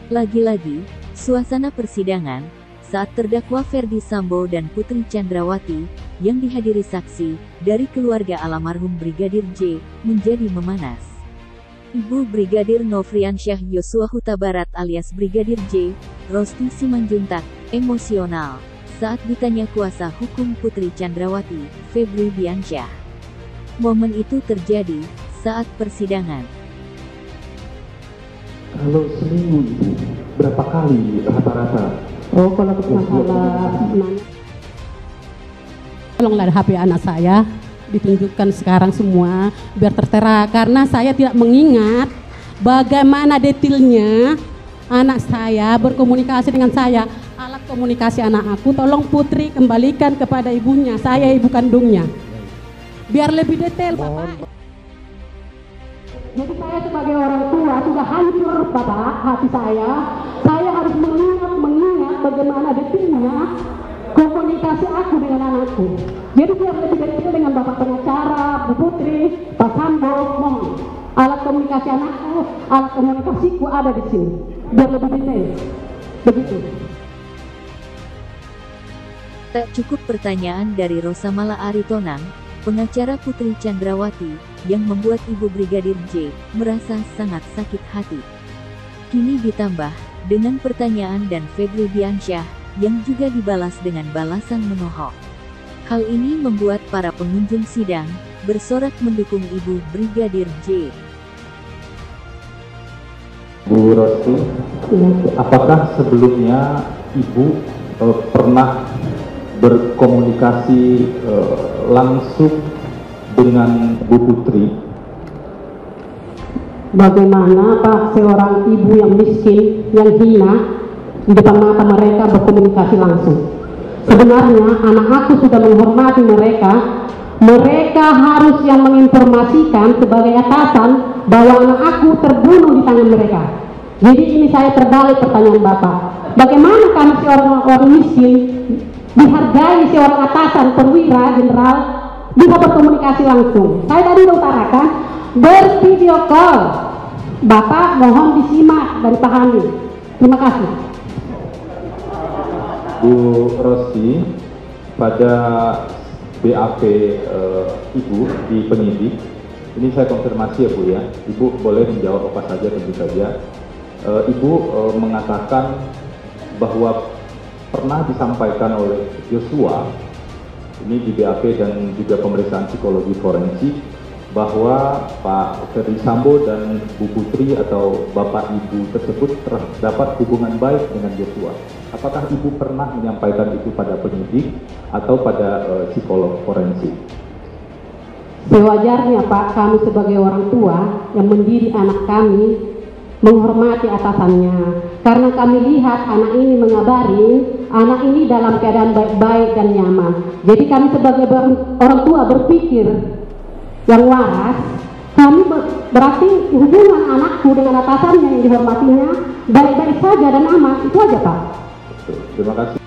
Lagi-lagi, suasana persidangan saat terdakwa Ferdy Sambo dan Putri Chandrawati yang dihadiri saksi dari keluarga almarhum Brigadir J menjadi memanas. Ibu Brigadir Nofriansyah Yosua Huta Barat alias Brigadir J, Rosti Simanjuntak, emosional saat ditanya kuasa hukum Putri Chandrawati, Febri Diansyah. Momen itu terjadi saat persidangan. Kalau seminggu Ibu, berapa kali rata-rata? Oh, kalau masalah tolonglah HP anak saya ditunjukkan sekarang semua biar tertera, karena saya tidak mengingat bagaimana detailnya anak saya berkomunikasi dengan saya. Alat komunikasi anak aku tolong Putri kembalikan kepada ibunya, saya ibu kandungnya, biar lebih detail Bapak. Jadi saya sebagai orang tua sudah hancur Bapak hati saya harus mengingat bagaimana detailnya komunikasi aku dengan anakku. Jadi biar lebih detail dengan Bapak pengacara, Bu Putri, Pak Sambo, mohon alat komunikasi anakku, alat komunikasiku ada di sini, biar lebih detail. Begitu. Tak cukup pertanyaan dari Rosamala Aritonang, pengacara Putri Chandrawati, yang membuat Ibu Brigadir J merasa sangat sakit hati. Kini ditambah dengan pertanyaan dan Febri Diansyah yang juga dibalas dengan balasan menohok. Hal ini membuat para pengunjung sidang bersorak mendukung Ibu Brigadir J. Bu Rosti, apakah sebelumnya Ibu pernah berkomunikasi langsung dengan Bu Putri? Bagaimana Pak seorang ibu yang miskin, yang hina di depan mata mereka berkomunikasi langsung? Sebenarnya anak aku sudah menghormati mereka. Mereka harus yang menginformasikan sebagai atasan bahwa anak aku terbunuh di tangan mereka. Jadi ini saya terbalik pertanyaan Bapak. Bagaimana kami seorang orang miskin dihargai seorang atasan perwira jenderal bisa berkomunikasi langsung? Saya tadi utarakan bervideo call. Bapak mohon disimak dan pahami. Terima kasih. Bu Rosti, pada BAP Ibu di penyidik, ini saya konfirmasi ya Bu ya, Ibu boleh menjawab apa saja tentu saja. Ibu mengatakan bahwa pernah disampaikan oleh Joshua, ini di BAP dan juga pemeriksaan psikologi forensik, bahwa Pak Ferdy Sambo dan Bu Putri atau Bapak Ibu tersebut terdapat hubungan baik dengan Joshua. Apakah Ibu pernah menyampaikan itu pada penyidik atau pada psikolog forensik? Sewajarnya Pak, kami sebagai orang tua yang mendidik anak kami menghormati atasannya. Karena kami lihat anak ini mengabari, anak ini dalam keadaan baik-baik dan nyaman. Jadi kami sebagai orang tua berpikir yang waras, kami berarti hubungan anakku dengan atasannya yang dihormatinya baik-baik saja dan aman, itu aja Pak. Terima kasih.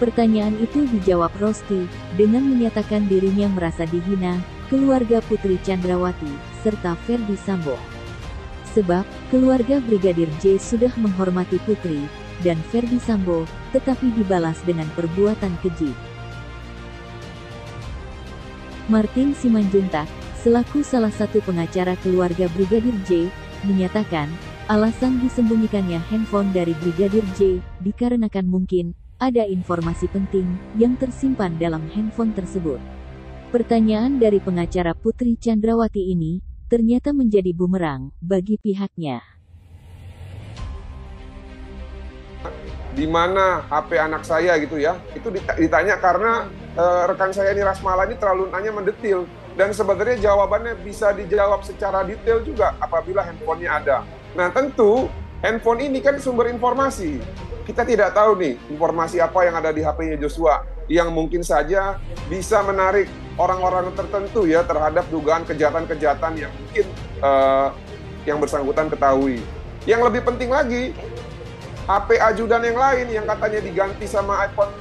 Pertanyaan itu dijawab Rosti dengan menyatakan dirinya merasa dihina keluarga Putri Chandrawati serta Ferdy Sambo. Sebab keluarga Brigadir J sudah menghormati Putri dan Ferdy Sambo, tetapi dibalas dengan perbuatan keji. Martin Simanjuntak, selaku salah satu pengacara keluarga Brigadir J, menyatakan, alasan disembunyikannya handphone dari Brigadir J, dikarenakan mungkin, ada informasi penting, yang tersimpan dalam handphone tersebut. Pertanyaan dari pengacara Putri Chandrawati ini, ternyata menjadi bumerang, bagi pihaknya. Di mana HP anak saya gitu ya, itu ditanya karena rekan saya ini Rasmala ini terlalu nanya mendetil, dan sebenarnya jawabannya bisa dijawab secara detail juga apabila handphonenya ada. Nah tentu handphone ini kan sumber informasi, kita tidak tahu nih informasi apa yang ada di HP-nya Joshua yang mungkin saja bisa menarik orang-orang tertentu ya terhadap dugaan kejahatan-kejahatan yang mungkin yang bersangkutan ketahui. Yang lebih penting lagi, HP ajudan yang lain yang katanya diganti sama iPhone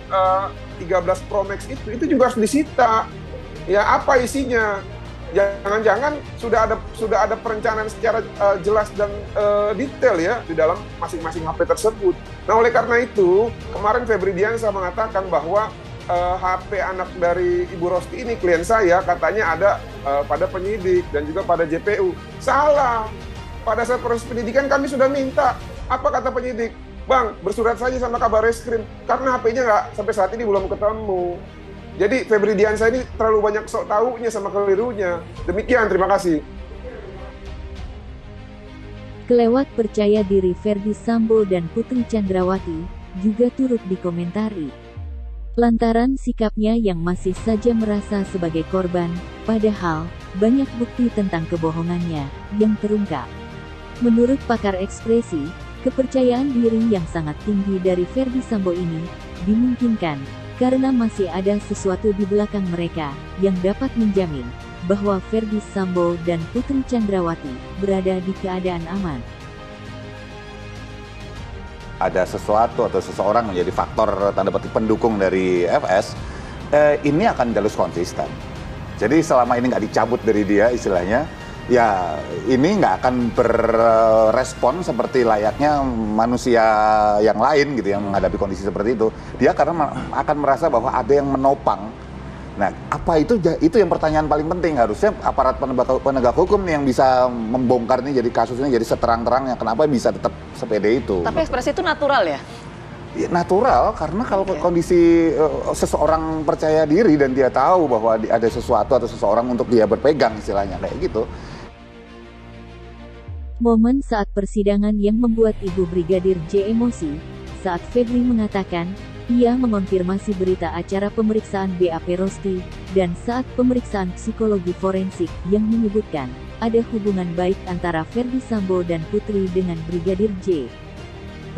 13 Pro Max itu juga harus disita. Ya apa isinya? Jangan-jangan sudah ada perencanaan secara jelas dan detail ya di dalam masing-masing HP tersebut. Nah, oleh karena itu, kemarin Febri Diansyah mengatakan bahwa HP anak dari Ibu Rosti ini, klien saya, katanya ada pada penyidik dan juga pada JPU. Salah. Pada saat proses penyidikan kami sudah minta. Apa kata penyidik? Bang, bersurat saja sama Kabarreskrim, karena HP-nya nggak sampai saat ini belum ketemu. Jadi Febri Diansyah ini terlalu banyak sok tahunya sama kelirunya. Demikian, terima kasih. Kelewat percaya diri Ferdi Sambo dan Putri Chandrawati juga turut dikomentari. Lantaran sikapnya yang masih saja merasa sebagai korban, padahal banyak bukti tentang kebohongannya yang terungkap. Menurut pakar ekspresi, kepercayaan diri yang sangat tinggi dari Ferdi Sambo ini dimungkinkan karena masih ada sesuatu di belakang mereka yang dapat menjamin bahwa Ferdi Sambo dan Putri Chandrawati berada di keadaan aman. Ada sesuatu atau seseorang menjadi faktor tanda petik pendukung dari FS, ini akan jalur konsisten. Jadi selama ini nggak dicabut dari dia istilahnya, ya ini nggak akan berrespon seperti layaknya manusia yang lain gitu yang menghadapi kondisi seperti itu. Dia karena akan merasa bahwa ada yang menopang. Nah, apa itu yang pertanyaan paling penting. Harusnya aparat penegak hukum nih yang bisa membongkar ini jadi kasus ini jadi seterang-terangnya. Kenapa bisa tetap sepede itu? Tapi ekspresi itu natural ya? Ya, natural, karena kalau kondisi seseorang percaya diri dan dia tahu bahwa ada sesuatu atau seseorang untuk dia berpegang istilahnya kayak gitu. Momen saat persidangan yang membuat Ibu Brigadir J emosi, saat Febri mengatakan, ia mengonfirmasi berita acara pemeriksaan BAP Rosti, dan saat pemeriksaan psikologi forensik yang menyebutkan, ada hubungan baik antara Ferdi Sambo dan Putri dengan Brigadir J.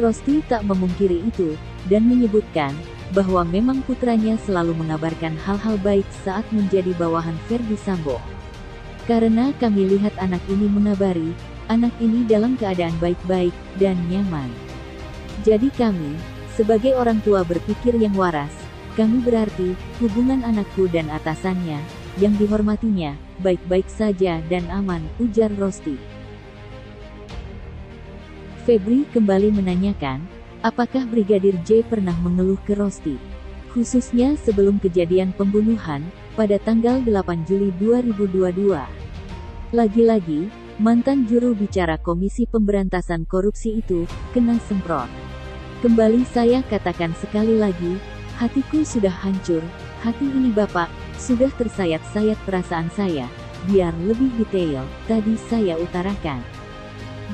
Rosti tak memungkiri itu, dan menyebutkan, bahwa memang putranya selalu mengabarkan hal-hal baik saat menjadi bawahan Ferdi Sambo. Karena kami lihat anak ini mengabari, anak ini dalam keadaan baik-baik dan nyaman. Jadi kami, sebagai orang tua berpikir yang waras, kami berarti, hubungan anakku dan atasannya, yang dihormatinya, baik-baik saja dan aman, ujar Rosti. Febri kembali menanyakan, apakah Brigadir J pernah mengeluh ke Rosti? Khususnya sebelum kejadian pembunuhan, pada tanggal 8 Juli 2022. Lagi-lagi, mantan juru bicara Komisi Pemberantasan Korupsi itu, kena semprot. Kembali saya katakan sekali lagi, hatiku sudah hancur, hati ini Bapak, sudah tersayat-sayat perasaan saya, biar lebih detail, tadi saya utarakan.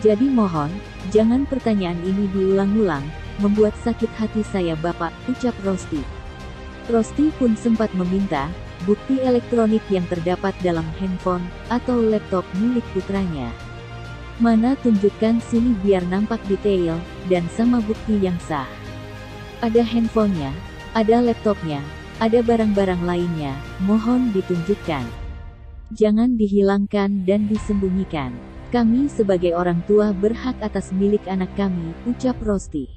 Jadi mohon, jangan pertanyaan ini diulang-ulang, membuat sakit hati saya Bapak, ucap Rosti. Rosti pun sempat meminta, bukti elektronik yang terdapat dalam handphone, atau laptop milik putranya. Mana tunjukkan sini biar nampak detail, dan sama bukti yang sah. Ada handphonenya, ada laptopnya, ada barang-barang lainnya, mohon ditunjukkan. Jangan dihilangkan dan disembunyikan. Kami sebagai orang tua berhak atas milik anak kami, ucap Rosti.